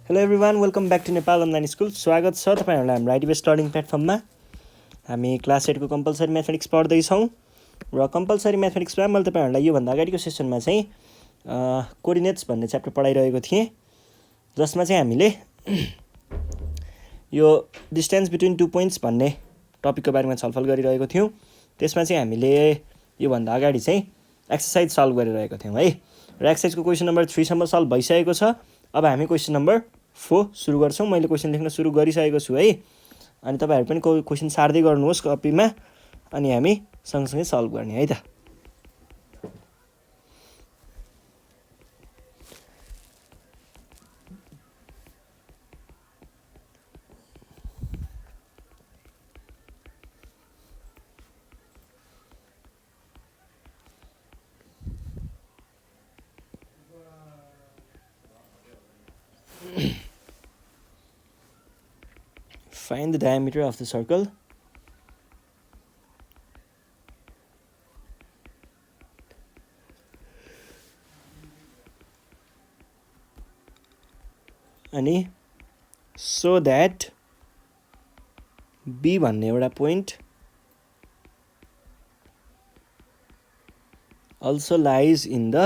Hello everyone, welcome back to Nepal online school. स्वागत छ तपाईँहरूलाई हाम्रो आइडिबेस लर्निङ प्लेटफर्ममा। हामी क्लास 8को कम्पलसरी म्याथमेटिक्स पढ्दैछौँ र कम्पलसरी म्याथमेटिक्समा मैले तपाईँहरूलाई योभन्दा अगाडिको सेसनमा चाहिँ कोअर्डिनेट्स भन्ने च्याप्टर पढाइरहेको थिएँ, जसमा चाहिँ हामीले यो डिस्टेन्स बिट्विन 2 पोइन्ट्स भन्ने टपिकको बारेमा छलफल गरिरहेको थियौँ। त्यसमा चाहिँ हामीले योभन्दा अगाडि चाहिँ एक्सर्साइज सल्भ गरिरहेको थियौँ है, र एक्सर्साइजको क्वेसन नम्बर 3 सम्म सल्भ भइसकेको छ। अब हामी क्वेसन नम्बर 4 सुरु गर्छौँ। मैले क्वेसन लेख्न सुरु गरिसकेको छु है, अनि तपाईँहरू पनि क्वेसन सार्दै गर्नुहोस् कपीमा, अनि हामी सँगसँगै सल्भ गर्ने है त। Find the diameter of the circle. अनि so that B भन्ने एउटा point also lies in the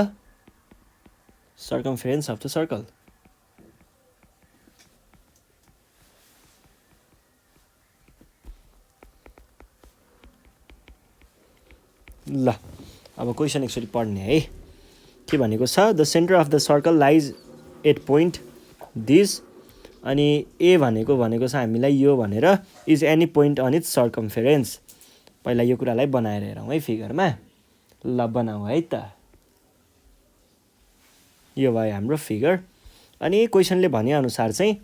circumference of the circle. ल अब क्वेसन एकचोटि पढ्ने है। के भनेको छ, the centre of the circle lies at point this, अनि ए भनेको छ हामीलाई यो भनेर is any point on its circumference. पहिला यो कुरालाई बनाएर हेरौँ है फिगरमा। ल बनाऊ है त, यो भयो हाम्रो फिगर। अनि क्वेसनले भनेअनुसार चाहिँ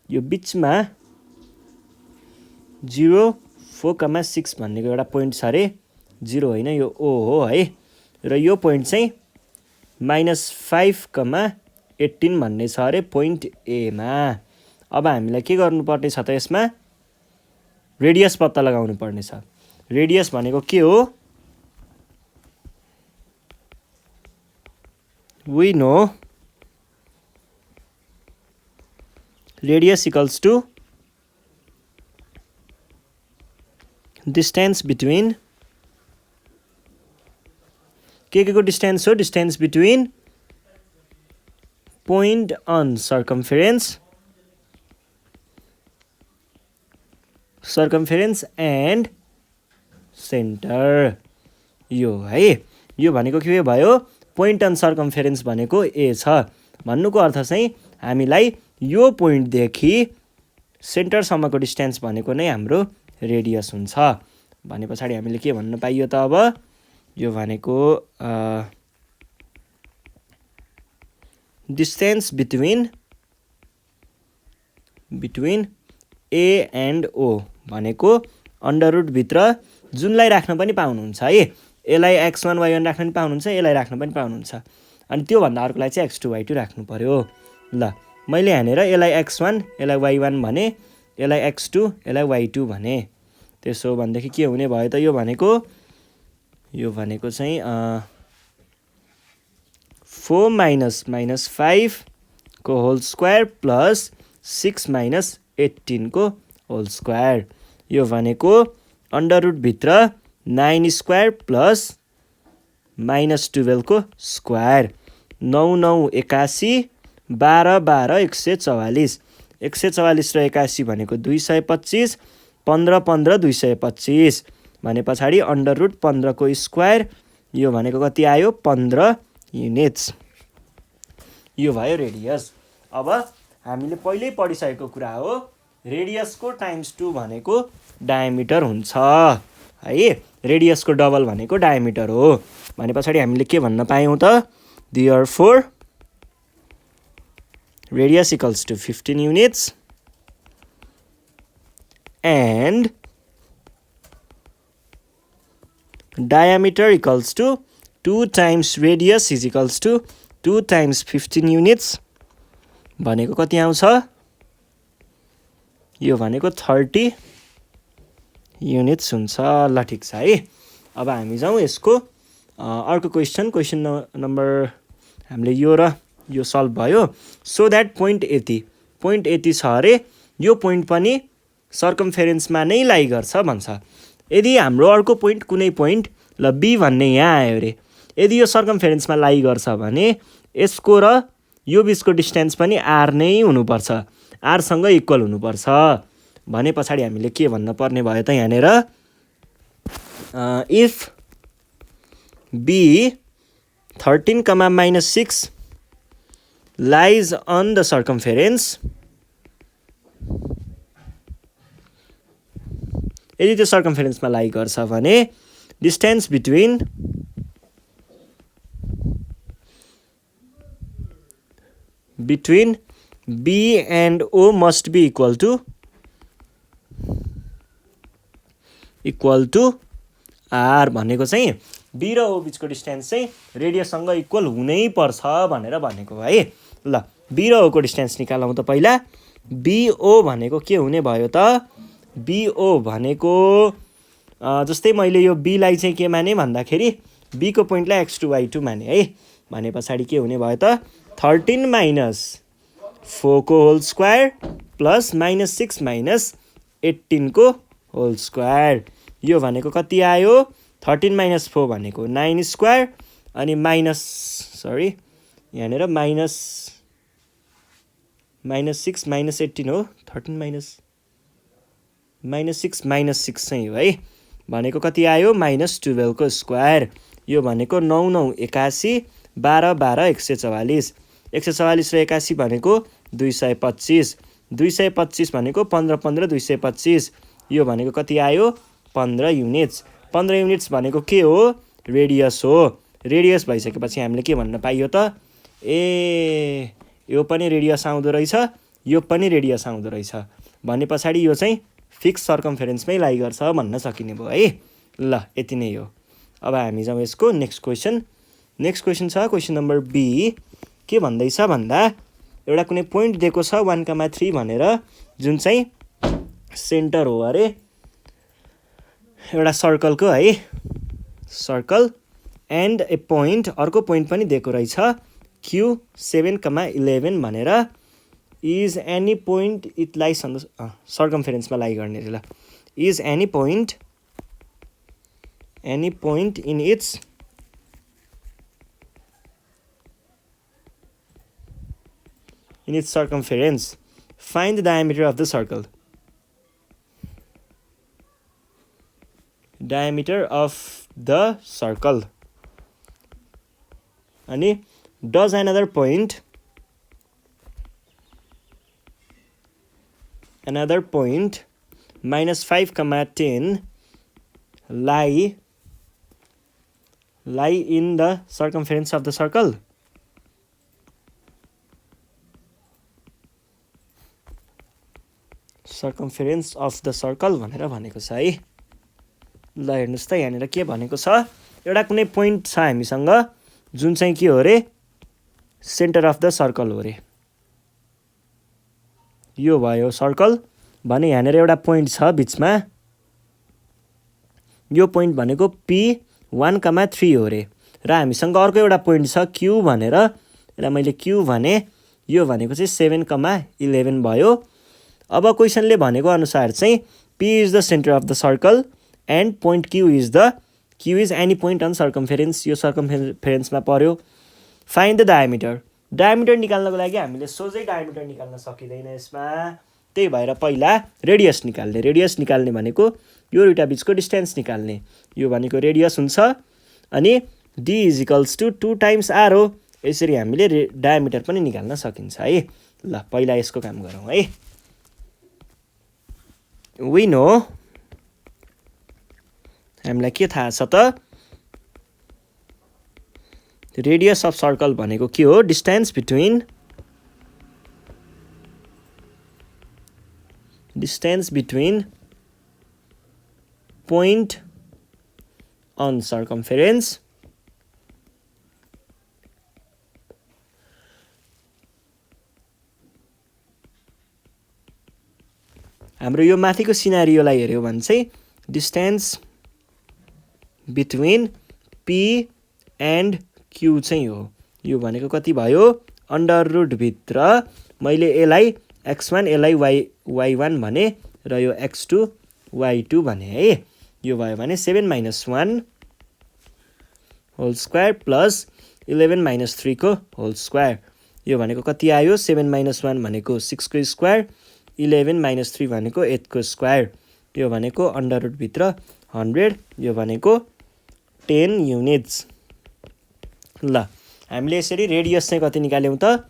यो बिचमा 0, 4, 6 भन्नेको एउटा पोइन्ट छ अरे। 0 होइन, यो ओ हो है, र यो पोइन्ट चाहिँ -5, 18 भन्ने छ अरे पोइन्ट एमा। अब हामीलाई के गर्नुपर्ने छ त, यसमा रेडियस पत्ता लगाउनु पर्ने छ। रेडियस भनेको के हो, we know radius equals to distance between, के को डिस्टेन्स हो, distance between point on circumference and centre. यो है, यो भनेको के भयो, पोइन्ट अन सर्कमफेरेन्स भनेको ए छ। भन्नुको अर्थ चाहिँ हामीलाई यो पोइन्टदेखि सेन्टरसम्मको डिस्टेन्स भनेको नै हाम्रो रेडियस हुन्छ। भने पछाडि हामीले के भन्नु पाइयो त, अब यो भनेको डिस्टेन्स बिट्विन ए एन्ड ओ भनेको अन्डर रुटभित्र जुनलाई राख्न पनि पाउनुहुन्छ है। यसलाई x1 y1 राख्न पनि पाउनुहुन्छ, यसलाई राख्न पनि पाउनुहुन्छ, अनि त्योभन्दा अर्कोलाई चाहिँ x2 y2 राख्नु पर्यो। ल मैले यहाँनिर यसलाई x1 यसलाई y1 भने, यसलाई x2 यसलाई y2 भने। त्यसो भनेदेखि के हुने भयो त, यो भनेको चाहिँ 4 - 5 को होल स्क्वायर प्लस 6 - 18 को होल स्क्वायर। यो भनेको अन्डर रुटभित्र 9 स्क्वायर प्लस -12 को स्क्वायर। 9 - 9 = 81, 12 - 12 = 144। 144 र 81 भनेको 225, 15 - 15 225 भने पछाडि अन्डर रुट 15 को स्क्वायर। यो भनेको कति आयो, 15 युनिट्स। यो भयो रेडियस। अब हामीले पहिल्यै पढिसकेको कुरा हो, रेडियसको टाइम्स 2 भनेको डायमिटर हुन्छ है। रेडियसको डबल भनेको डायमिटर हो। भने पछाडि हामीले के भन्न पायौँ त, therefore radius equals to 15 units and diameter equals to 2 times radius is equals to 2 times 15 units भनेको कति आउँछ, यो भनेको 30 युनिट्स हुन्छ। ल ठिक छ है। अब हामी जाउँ यसको अर्को क्वेसन नम्बर, हामीले यो र यो सल्भ भयो। सो द्याट पोइन्ट यति पोइन्ट यति छ अरे यो पोइन्ट पनि सर्कमफेरेन्समा नै लाई गर्छ भन्छ। यदि हाम्रो अर्को पोइन्ट कुनै पोइन्ट ल बी भन्ने यहाँ आयो अरे, यदि यो सर्कमफेरेन्समा लाई गर्छ भने यसको र यो बिचको डिस्टेन्स पनि आर नै हुनुपर्छ, आरसँग इक्वल हुनुपर्छ भने पछाडि हामीले के भन्न पर्ने भयो त यहाँनिर if be 13, -6 lies on the circumference, यदि त्यो सर्कमफेरेन्समा लाई गर्छ भने distance between B and O must be equal to R भनेको चाहिँ B र O बिचको डिस्टेन्स चाहिँ रेडियससँग इक्वल हुनै पर्छ भनेर भनेको है। ल B र O को डिस्टेन्स निकालौँ त पहिला। BO भनेको के हुने भयो त, BO भनेको जस्तै मैले यो B लाई चाहिँ के माने भन्दाखेरि B को पोइन्टलाई x2 y2 माने है, भने पछाडि के हुने भयो त 13 - 4 को होल स्क्वायर प्लस -6 - 18 को होल स्क्वायर। यो भनेको कति आयो 13 - 4 भनेको 9 स्क्वायर अनि यहाँनिर -6 - 18 हो, 13 -6 - 6 चाहिँ हो है, भनेको कति आयो -12 को स्क्वायर। यो भनेको 9 - 9 81, 12 - 12 144, 144 र 81 भनेको 225, 225 भनेको 15 - 15 225, यो भनेको कति आयो 15 युनिट्स। 15 युनिट्स भनेको के हो रेडियस हो। रेडियस भइसकेपछि हामीले के भन्न पाइयो त, ए यो पनि रेडियस आउँदो रहेछ, यो पनि रेडियस आउँदो रहेछ भने पछाडि यो चाहिँ फिक्स सर्कमफेरेन्समै लाई गर्छ भन्न सकिने भयो है। ल यति नै हो। अब हामी जाउँ यसको नेक्स्ट क्वेसन। नेक्स्ट क्वेसन छ क्वेसन नम्बर बी। के भन्दैछ भन्दा एउटा कुनै पोइन्ट दिएको छ 1,3 भनेर, जुन चाहिँ सेन्टर हो अरे एउटा सर्कलको है, सर्कल एन्ड ए पोइन्ट, अर्को पोइन्ट पनि दिएको रहेछ Q 7,11 भनेर, is any point it lies on the सर्कमफेरेन्समा लाई गर्ने ल, is any point in its circumference, find the diameter of the circle. Diameter of the circle. अनि does another point -5, 10 lie in the circumference of the circle. Circumference of the circle भनेर भनेको छ है। ल हेर्नुहोस् त यहाँनिर के भनेको छ, एउटा कुनै पोइन्ट छ हामीसँग जुन चाहिँ के हो रे सेन्टर अफ द सर्कल हो रे, यो भयो सर्कल भने यहाँनिर एउटा पोइन्ट छ बिचमा, यो पोइन्ट भनेको P1,3 हो रे, र हामीसँग अर्को एउटा पोइन्ट छ Q भनेर, यसलाई मैले Q भने, यो भनेको चाहिँ 7,11 भयो। अब क्वेसनले भनेको अनुसार चाहिँ P is the centre of the circle and point Q is any point on circumference, यो सर्कमफेरेन्समा पर्यो। Find the diameter. डायमिटर निकाल्नको लागि हामीले सोझै डायमिटर निकाल्न सकिँदैन यसमा, त्यही भएर पहिला रेडियस निकाल्ने। रेडियस निकाल्ने भनेको यो दुईटा बिचको डिस्टेन्स निकाल्ने, यो भनेको रेडियस हुन्छ अनि D = 2 टाइम्स R हो। यसरी हामीले डायमिटर पनि निकाल्न सकिन्छ है। ल पहिला यसको काम गरौँ है। We know, हामीलाई के थाहा छ त, रेडियस अफ सर्कल भनेको के हो, डिस्टेन्स बिट्विन पोइन्ट अन सर्कमफेरेन्स हाम्रो यो माथिको सिनारियोलाई हेर्यो भने चाहिँ distance between P and Q चाहिँ हो। यो भनेको कति भयो, √भित्र मैले यसलाई x1 यसलाई y1 भने र यो x2 y2 भने है। यो भयो भने 7 - 1 होल स्क्वायर प्लस 11 - 3 को होल स्क्वायर। यो भनेको कति आयो? 7 - 1 भनेको 6 को स्क्वायर, 11 - 3 भनेको 8 को स्क्वायर। यो भनेको अन्डर रुट भित्र 100, यो भनेको 10 युनिट्स। ल हामीले यसरी रेडियस चाहिँ कति निकाल्यौँ त?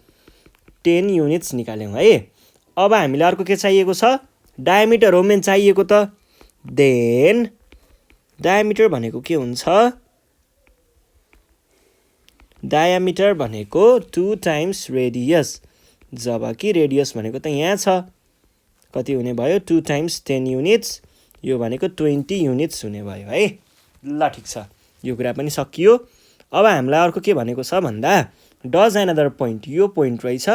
10 युनिट्स निकाल्यौँ है। अब हामीले अर्को के चाहिएको छ? डायमिटर हो मेन चाहिएको त। देन डायमिटर भनेको के हुन्छ? डायमिटर भनेको 2 टाइम्स रेडियस, जबकि रेडियस भनेको त यहाँ छ। कति हुने भयो? 2 टाइम्स 10 युनिट्स, यो भनेको 20 युनिट्स हुने भयो है। ल ठिक छ, यो कुरा पनि सकियो। अब हामीलाई अर्को के भनेको छ भन्दा डज एनदर पोइन्ट, यो पोइन्ट रहेछ,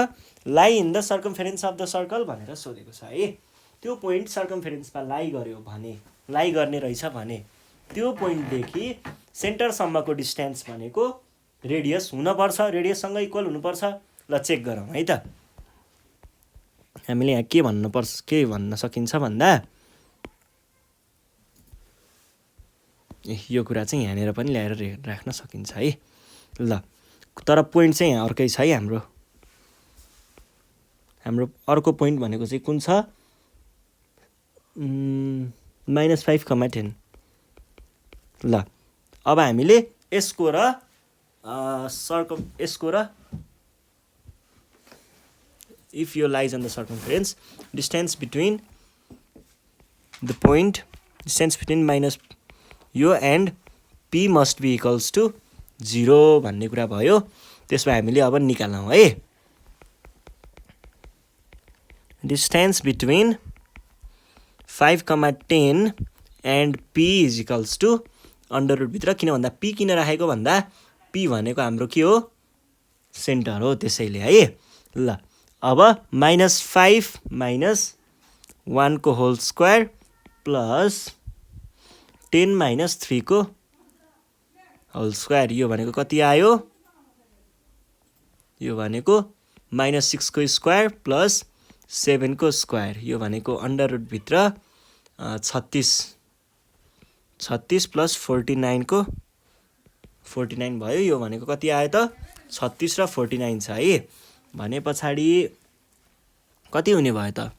lie in the circumference of the circle भनेर सोधेको छ है। त्यो पोइन्ट सर्कमफेरेन्समा लाई गर्यो भने, लाई गर्ने रहेछ भने त्यो पोइन्टदेखि सेन्टरसम्मको डिस्टेन्स भनेको रेडियस हुनपर्छ, रेडियससँग इक्वल हुनुपर्छ। ल चेक गरौँ है त। हामीले यहाँ के भन्न सकिन्छ भन्दा यो कुरा चाहिँ यहाँनिर पनि ल्याएर राख्न सकिन्छ है। ल तर पोइन्ट चाहिँ यहाँ अर्कै छ है। हाम्रो अर्को पोइन्ट भनेको चाहिँ कुन छ? -5, 10। ल अब हामीले यसको र if you lies on the circumference, distance between the point, distance between minus यो and p must be equals to 0 भन्ने कुरा भयो। त्यसमा हामीले अब निकाल्छौँ है। distance between 5, 10 and p is equals to under root भित्र, किन भन्दा p किन राखेको भन्दा p भनेको हाम्रो के हो? सेन्टर हो, त्यसैले है। ल अब -5 - 1 को होल स्क्वायर प्लस 10 - 3 को होल स्क्वायर, यो भनेको कति आयो? यो भनेको -6 को स्क्वायर प्लस 7 को स्क्वायर, यो भनेको अन्डर रुट भित्र 36 प्लस 49 को 49 भयो। यो भनेको कति आयो त? 36 र 49 छ है। भने पछाडि कति हुने भयो त?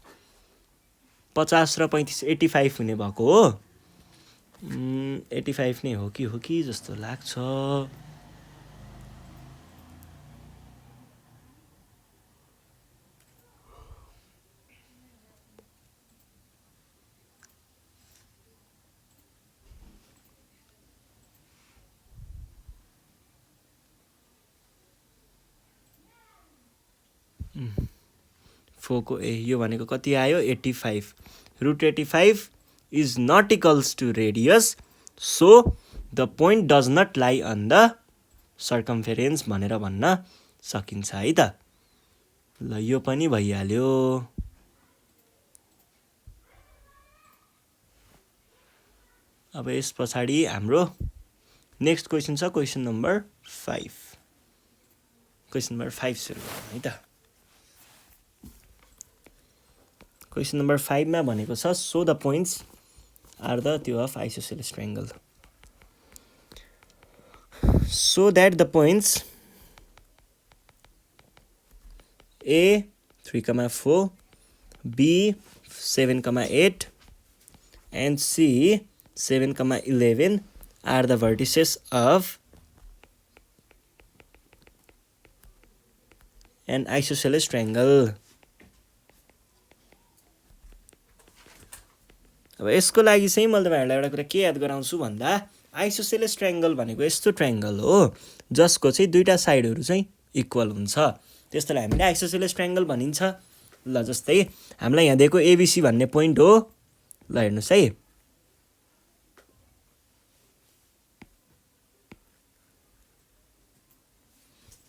50 र 35 85 हुने भएको हो। 85 नै हो कि जस्तो लाग्छ। फोको ए, यो भनेको कति आयो? 85। Root 85 is not equals to radius, so the point does not lie on the circumference भनेर भन्न सकिन्छ है त। ल यो पनि भइहाल्यो। अब यस पछाडि हाम्रो नेक्स्ट क्वेसन छ, क्वेसन नम्बर 5। क्वेसन नम्बर 5 सुरु गरौँ है त। क्वेसन नम्बर 5 मा भनेको छ so the points are the त्यो of isosceles triangle, so that the points A 3,4, B 7,8 and C 7,11 are the vertices of an isosceles triangle. अब यसको लागि चाहिँ मैले तपाईहरुलाई एउटा कुरा के याद गराउँछु भन्दा आइसोसेलेस ट्रायंगल भनेको यस्तो ट्रायंगल हो जसको चाहिँ दुईटा साइडहरु चाहिँ इक्वल हुन्छ, त्यसैले हामीले आइसोसेलेस ट्रायंगल भनिन्छ। ल जस्तै हामीलाई यहाँ दिएको एबीसी भन्ने पोइन्ट हो। ल हेर्नुस् है,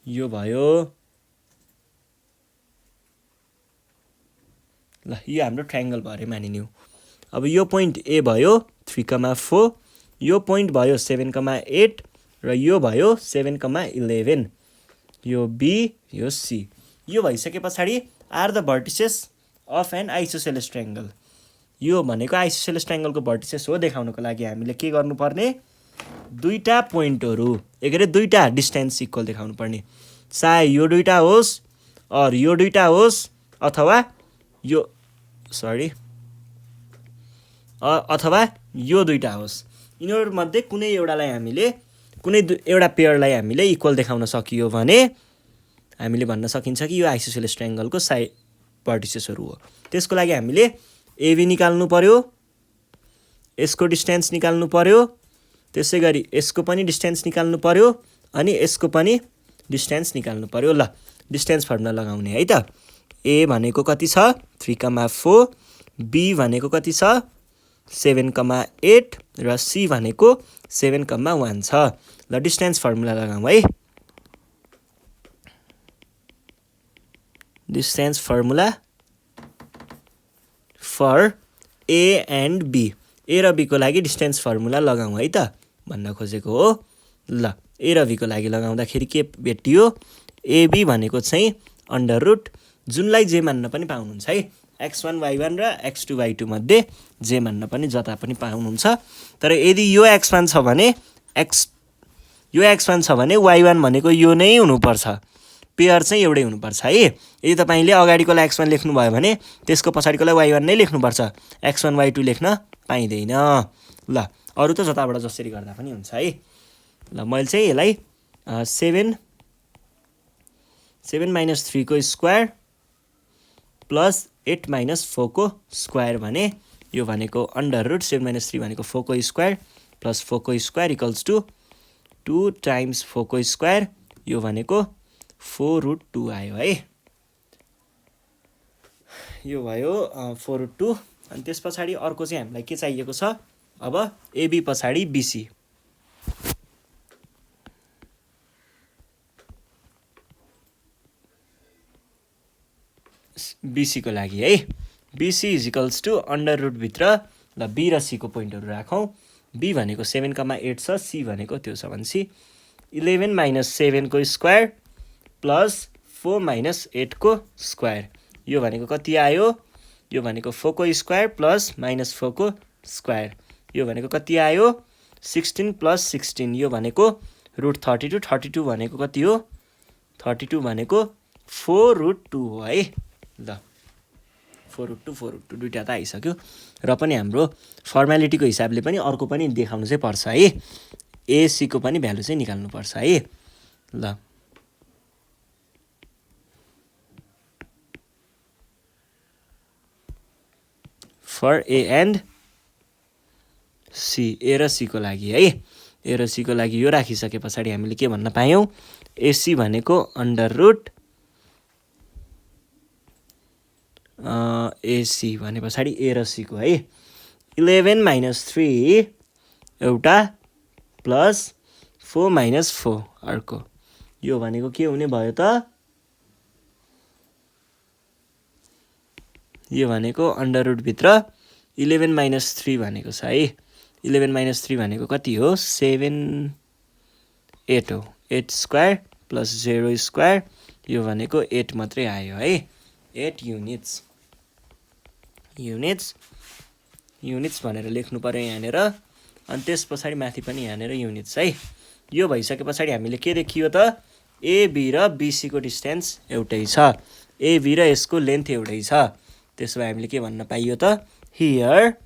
यो भयो। ल यो हाम्रो ट्रायंगल भरे मानिन्यौ। अब यो पोइन्ट ए भयो 3,4, यो पोइन्ट भयो 7,8 र यो भयो 7,11, यो बी यो सी। यो भइसके पछाडी are the vertices of an isosceles triangle. यो भनेको आइसोसेलेस ट्रायंगलको भर्टिसेस हो देखाउनको लागि हामीले के गर्नुपर्ने, दुईटा पोइन्टहरू के अरे दुईटा डिस्टेन्स इक्वल देखाउनु पर्ने, चाहे यो दुईटा होस् और यो दुईटा होस् अथवा यो अथवा यो दुईटा होस्, यिनीहरूमध्ये कुनै एउटालाई हामीले एउटा पेयरलाई हामीले इक्वल देखाउन सकियो भने हामीले भन्न सकिन्छ कि यो आइसोसेलेस ट्रायंगलको भर्टिसेसहरू हो। त्यसको लागि हामीले एबी निकाल्नु पर्यो, यसको डिस्टेन्स निकाल्नु पर्यो, त्यसै गरी यसको पनि डिस्टेन्स निकाल्नु पर्यो अनि यसको पनि डिस्टेन्स निकाल्नु पर्यो। ल डिस्टेन्स फर्मुला लगाउने है त। ए भनेको कति छ 3,4, बी भनेको कति छ 7,8 र सी भनेको 7,1 छ। ल डिस्टेन्स फर्मुला लगाउँ है। Distance formula for A and B, A र बीको लागि डिस्टेन्स फर्मुला लगाउँ है त भन्न खोजेको हो। ल ए र बीको लागि लगाउँदाखेरि के भेटियो, एबी भनेको चाहिँ अन्डर रुट, जुनलाई जे मान्न पनि पाउनुहुन्छ है, x1 y1 र x2 y2 मध्ये जे मान्न पनि जता पनि पाउनुहुन्छ। तर यदि यो x1 छ भने y1 भनेको यो नै हुनुपर्छ, पेयर चाहिँ एउटै हुनुपर्छ है। यदि तपाईँले अगाडिकोलाई x1 लेख्नुभयो भने त्यसको पछाडिकोलाई y1 नै लेख्नुपर्छ, x1 y2 लेख्न पाइँदैन। ल अरू त जताबाट जसरी गर्दा पनि हुन्छ है। ल मैले चाहिँ यसलाई 7 - 3 को स्क्वायर प्लस 8 - 4 को स्क्वायर भने, यो भनेको अन्डर रुट 7 - 3 भनेको 4 को स्क्वायर प्लस 4 को स्क्वायर इक्वल्स टु 2 टाइम्स 4 को स्क्वायर, यो भनेको 4√2 आयो है। यो भयो 4√2। अनि त्यस पछाडि अर्को चाहिँ हामीलाई के चाहिएको छ, अब एबी पछाडि बिसी। बीसी को लागि है, BC is equals to under root भित्र ल बी र सी को पोइन्टहरू राखौँ। बी भनेको 7,8 छ, सी भनेको त्यो छ भनेपछि 11 - 7 को स्क्वायर प्लस 4 - 8 को स्क्वायर, यो भनेको कति आयो, यो भनेको 4 को स्क्वायर प्लस -4 को स्क्वायर, यो भनेको कति आयो 16 + 16, यो भनेको √32। 32 भनेको कति हो, 32 भनेको 4√2 हो है। ल 4√2 दुईटा त आइसक्यो र पनि हाम्रो फर्मालिटीको हिसाबले पनि अर्को पनि देखाउनु चाहिँ पर्छ है, एसीको पनि भ्यालु चाहिँ निकाल्नुपर्छ है। ल फर ए एन्ड सी, ए र सी को लागि है, ए र सी को लागि यो राखिसके पछाडि हामीले के भन्न पायौँ, एसी भनेको अन्डर रुट एसी भने पछाडि ए र सी को है 11 - 3 एउटा प्लस 4 - 4 अर्को, यो भनेको के हुने भयो त, यो भनेको अन्डर रुट भित्र 11 - 3 भनेको छ है। 11 - 3 भनेको कति हो 7 8 हो, 8 स्क्वायर प्लस 0 स्क्वायर, यो भनेको 8 मात्रै आयो है, 8 युनिट्स भनेर लेख्नु पर्यो यहाँनिर। अनि त्यस पछाडि माथि पनि यहाँनिर युनिट्स है। यो भइसके पछाडि हामीले के देखियो त, एबी र बिसी को डिस्टेन्स एउटै छ, एबी र यसको लेन्थ एउटै छ। त्यसो भए हामीले के भन्न पाइयो त, हियर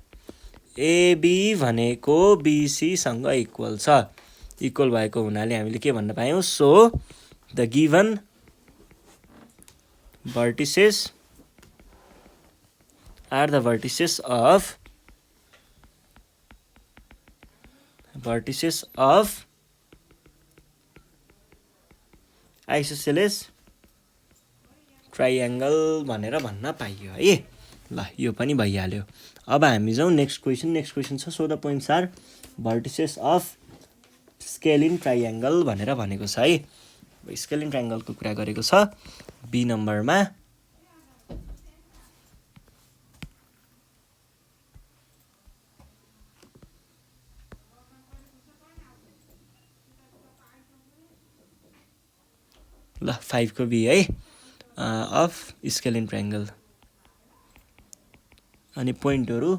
एबी भनेको बिसीसँग इक्वल छ, इक्वल भएको हुनाले हामीले के भन्न पायौँ, so the given vertices are the vertices of isosceles ट्राइएङ्गल भनेर भन्न पाइयो है। ल यो पनि भइहाल्यो। अब हामी जाउँ नेक्स्ट क्वेसन छ, so the points are vertices of scalene triangle भनेर भनेको छ है। स्केलिन ट्राइएङ्गलको कुरा गरेको छ बी नम्बरमा। ल 5 को बी है, अफ स्केलिन ट्राइएङ्गल। अनि पोइन्टहरु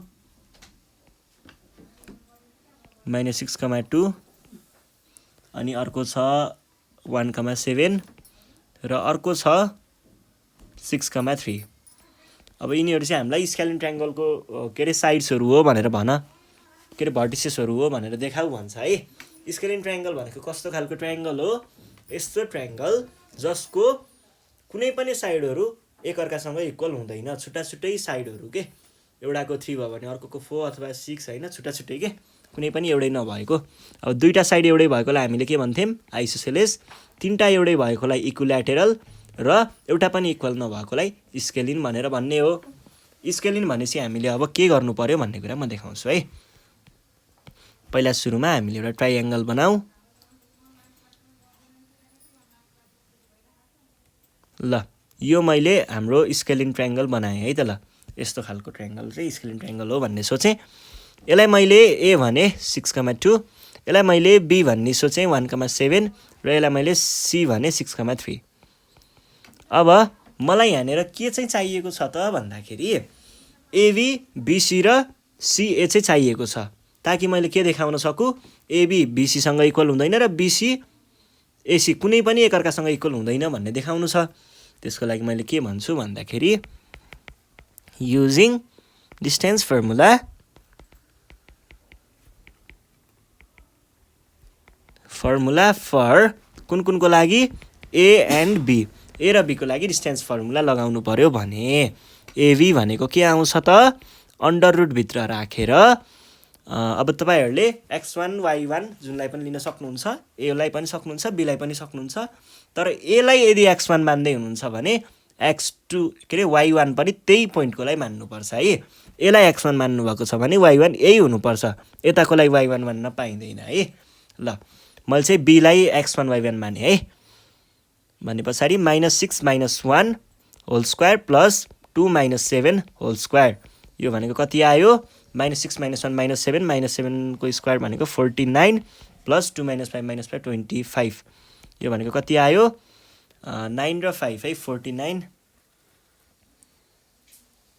-6,2 अनि अर्को छ 1,7 र अर्को छ 6,3। अब यिनीहरु चाहिँ हामीलाई स्केलिन ट्रायंगलको के रे साइड्सहरु हो भनेर भन के रे भर्टिसेसहरु हो भनेर देखाउ भन्छ है। स्केलिन ट्रायंगल भनेको कस्तो खालको ट्रायंगल हो? यस्तो ट्रायंगल जसको कुनै पनि साइडहरु एकअर्कासँग इक्वल हुँदैन, छुट्टा-छुट्टै साइडहरु के। एउटाको 3 भयो भने अर्कोको 4 अथवा 6 हैन, छुट्टा-छुट्टै के, कुनै पनि एउटै नभएको। अब दुईटा साइड एउटै भएकोलाई हामीले के भन्थ्यौं? आइसोसेलेस। तीनटा एउटै भएकोलाई इक्विल्याटरल र एउटा पनि इक्वल नभएकोलाई स्केलिन भनेर भन्ने हो। स्केलिन भनेपछि हामीले अब के गर्नु पर्यो भन्ने कुरा म देखाउँछु है। पहिला सुरुमा हामीले एउटा ट्रायंगल बनाऊ। ल यो मैले हाम्रो स्केलिन ट्रायंगल बनाए है त। ल यस्तो खालको ट्रायंगल चाहिँ स्केलिन ट्रायंगल हो भन्ने सोचे। यसलाई मैले ए भने 6,2, यसलाई मैले बी भन्ने सोचे 1,7 र यसलाई मैले सी भने 6,3। अब मलाई यहाँनेर के चाहिँ चाहिएको छ त भन्दाखेरि एबी बीसी र सीए चाहिँ चाहिएको छ, ताकि मैले के देखाउन सकु? एबी बीसी सँग इक्वल हुँदैन र बीसी एसी कुनै पनि एकअर्कासँग इक्वल हुँदैन भन्ने देखाउनु छ। त्यसको लागि मैले के भन्छु भन्दाखेरि युजिङ डिस्टेन्स फर्मुला फर कुन-कुनको लागि? ए एन्ड बी। ए र बी को लागि डिस्टेन्स फर्मुला लगाउनु पर्यो भने एबी भनेको के आउँछ त? अन्डर रुट भित्र राखेर अब तपाईहरुले x1 y1 जुनलाई पनि लिन सक्नुहुन्छ, ए लाई पनि सक्नुहुन्छ, बी लाई पनि सक्नुहुन्छ। तर ए लाई यदि x1 मान्दै हुनुहुन्छ भने x2 के रे y1 पनि त्यही पोइन्टको लागि मान्नु पर्छ है। ए लाई x1 मान्नु भएको छ भने y1 यही हुनु पर्छ, यताको लागि y1 मान्न पाइदैन है। ल मैले चाहिँ बी लाई x1 y1 माने है। भनेपछि -6 - 1 whole square plus 2 - 7 whole square. यो भनेको कति आयो? -6 - 1 -7 -7 को स्क्वायर भनेको 49 प्लस 2 - 5 - 5 25। यो भनेको कति आयो? 9 र 5 है, 49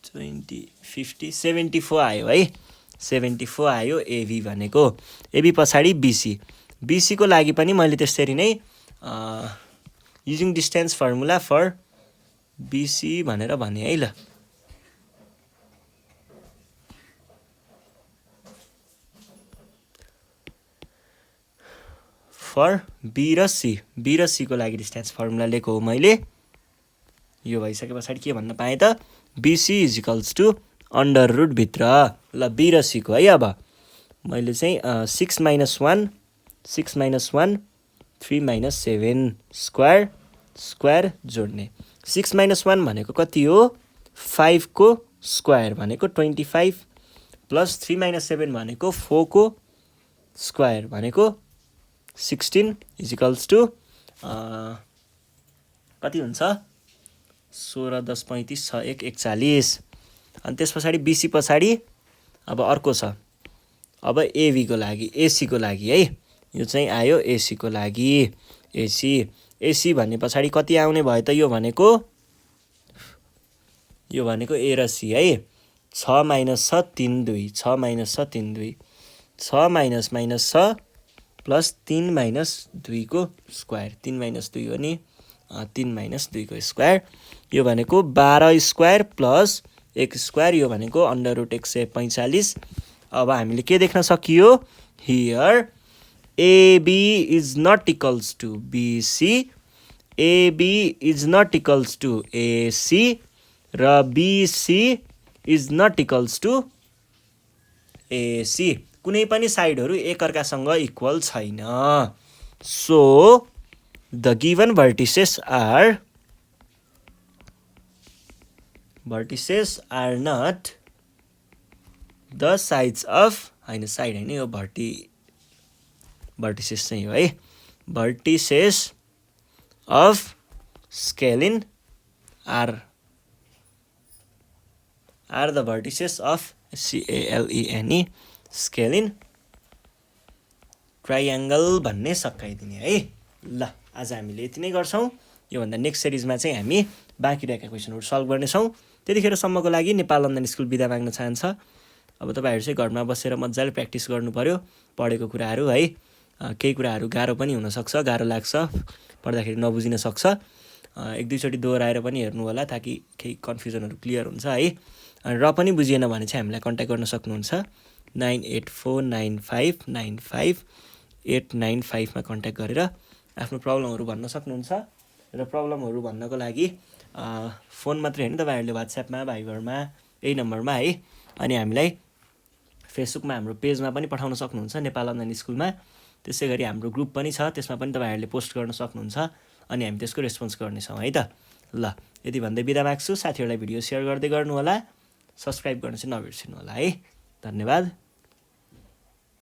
20 50 74 आयो है। 74 आयो एबी भनेको। एबी पछाडी बीसी। बीसी को लागि पनि मैले त्यसरी नै using distance formula for BC भनेर भने है। ल फर बी र सी, बी र सी को लागि डिस्टेन्स फर्मुला लेखेको हो मैले। यो भइसके पछाडी के भन्न पाएँ त? BC is equals to under root भित्र ल बी र सी को है। अब मैले चाहिँ 6 - 1 6 - 1 3 - 7 स्क्वायर जोड्ने। 6 - 1 भनेको कति हो? 5 को स्क्वायर भनेको 25 प्लस 3 - 7 भनेको 4 को स्क्वायर भनेको 16 इज इक्वल्स टु कति हुन्छ? 16 10 35 6 1 41। अनि त्यस पछाडी बीसी पछाडी अब अर्को छ। अब एबी को लागि, एसी को लागि है। यो चाहिँ आयो एसी को लागि। एसी भन्ने पछाडी कति आउने भयो त? यो भनेको ए र सी है। 6 - 6 3 2 6 - 6 3 2 6 - 6 प्लस 3 - 2 को स्क्वायर। 3 - 2 हो नि, 3 - 2 को स्क्वायर। यो भनेको 12 स्क्वायर प्लस 1 स्क्वायर। यो भनेको अन्डर रुट 145। अब हामीले के देख्न सकियो? Here AB is not equals to BC, AB is not equals to AC र BC is not equals to AC। कुनै पनि साइडहरु एकअर्कासँग इक्वल छैन। So the given vertices are not the sides of हैन, साइड हैन, यो vertices चाहिँ हो है। vertices of scalene are the vertices of CALENE scalene triangle भन्ने सकाइदिने है। ल आज हामीले यति नै गर्छौं। यो भन्दा नेक्स्ट सिरिजमा चाहिँ हामी बाँकी रहेका क्वेशनहरु सल्भ गर्ने छौं। त्यतिखेरसम्मको लागि नेपाल अनलाइन स्कुल बिदा माग्न चाहन्छ। अब तपाईँहरू चाहिँ घरमा बसेर मजाले प्र्याक्टिस गर्नु पऱ्यो पढेको कुराहरू है। केही कुराहरू गाह्रो पनि हुनसक्छ, गाह्रो लाग्छ, पढ्दाखेरि नबुझिन सक्छ। एक दुईचोटि दोहोऱ्याएर पनि हेर्नु होला ताकि केही कन्फ्युजनहरू क्लियर हुन्छ है। र पनि बुझिएन भने चाहिँ हामीलाई कन्ट्याक्ट गर्न सक्नुहुन्छ 9849595895 मा कन्ट्याक्ट गरेर आफ्नो प्रब्लमहरू भन्न सक्नुहुन्छ। र प्रब्लमहरू भन्नको लागि फोन मात्रै होइन, तपाईँहरूले वाट्सएपमा, भाइबरमा, यही नम्बरमा है। अनि हामीलाई फेसबुकमा हाम्रो पेजमा पनि पठाउन सक्नुहुन्छ नेपाल अनलाइन स्कुलमा। त्यसै गरी हाम्रो ग्रुप पनि छ, त्यसमा पनि तपाईँहरूले पोस्ट गर्न सक्नुहुन्छ अनि हामी त्यसको रेस्पोन्स गर्नेछौँ है त। ल यति भन्दै बिदा माग्छु। साथीहरूलाई भिडियो सेयर गर्दै गर्नु होला, सब्सक्राइब गर्न चाहिँ नबिर्सिनु होला है। धन्यवाद।